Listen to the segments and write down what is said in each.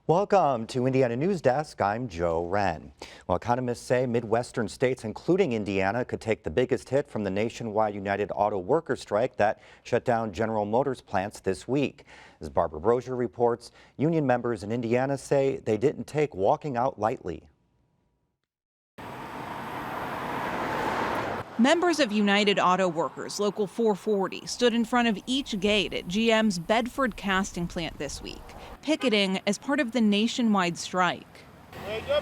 Welcome to Indiana Newsdesk. I'm Joe Wren. Well, economists say Midwestern states, including Indiana, could take the biggest hit from the nationwide United Auto Workers strike that shut down General Motors plants this week. As Barbara Brosier reports, union members in Indiana say they didn't take walking out lightly. Members of United Auto Workers, Local 440, stood in front of each gate at GM's Bedford casting plant this week, picketing as part of the nationwide strike. UAW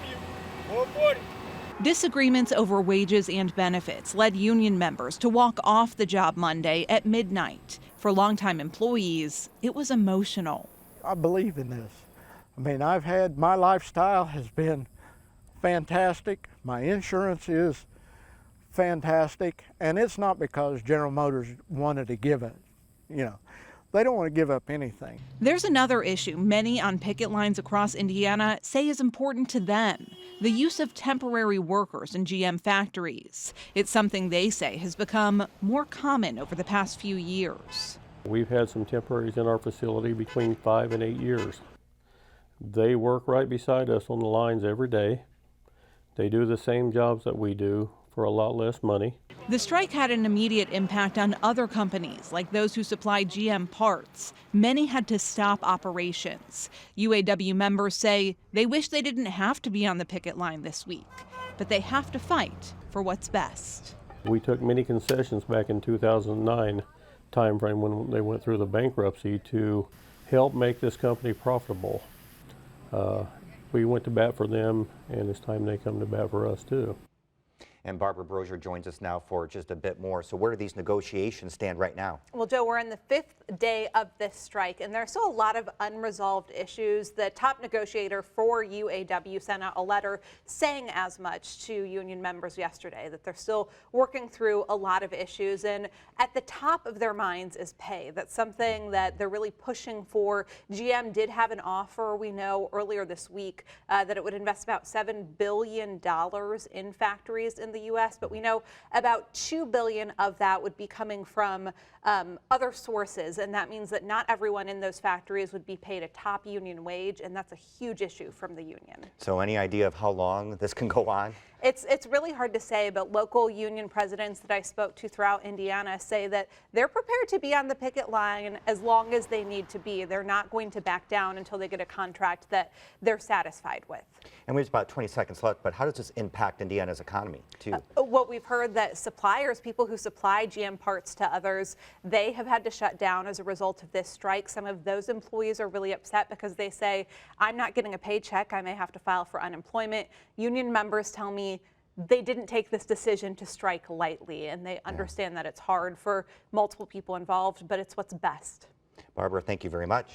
440. Disagreements over wages and benefits led union members to walk off the job Monday at midnight. For longtime employees, it was emotional. I believe in this. I mean, my lifestyle has been fantastic. My insurance is fantastic, and it's not because General Motors wanted to give it. They don't want to give up anything. There's another issue many on picket lines across Indiana say is important to them: the use of temporary workers in GM factories. It's something they say has become more common over the past few years. We've had some temporaries in our facility between 5 and 8 years. They work right beside us on the lines every day. They do the same jobs that we do for a lot less money. The strike had an immediate impact on other companies, like those who supply GM parts. Many had to stop operations. UAW members say they wish they didn't have to be on the picket line this week, but they have to fight for what's best. We took many concessions back in 2009 timeframe when they went through the bankruptcy to help make this company profitable. We went to bat for them, and it's time they come to bat for us too. And Barbara Brosier joins us now for just a bit more. So where do these negotiations stand right now? Well, Joe, we're in the 5th day of this strike, and there's still a lot of unresolved issues. The top negotiator for UAW sent out a letter saying as much to union members yesterday, that they're still working through a lot of issues. And at the top of their minds is pay. That's something that they're really pushing for. GM did have an offer, we know, earlier this week that it would invest about $7 billion in factories in the U.S., but we know about $2 billion of that would be coming from other sources, and that means that not everyone in those factories would be paid a top union wage, and that's a huge issue from the union. So any idea of how long this can go on? It's really hard to say, but local union presidents that I spoke to throughout Indiana say that they're prepared to be on the picket line as long as they need to be. They're not going to back down until they get a contract that they're satisfied with. And we have about 20 seconds left, but how does this impact Indiana's economy too? What we've heard that suppliers, people who supply GM parts to others, they have had to shut down as a result of this strike. Some of those employees are really upset because they say, I'm not getting a paycheck. I may have to file for unemployment. Union members tell me they didn't take this decision to strike lightly, and they understand that it's hard for multiple people involved, but it's what's best. Barbara, thank you very much.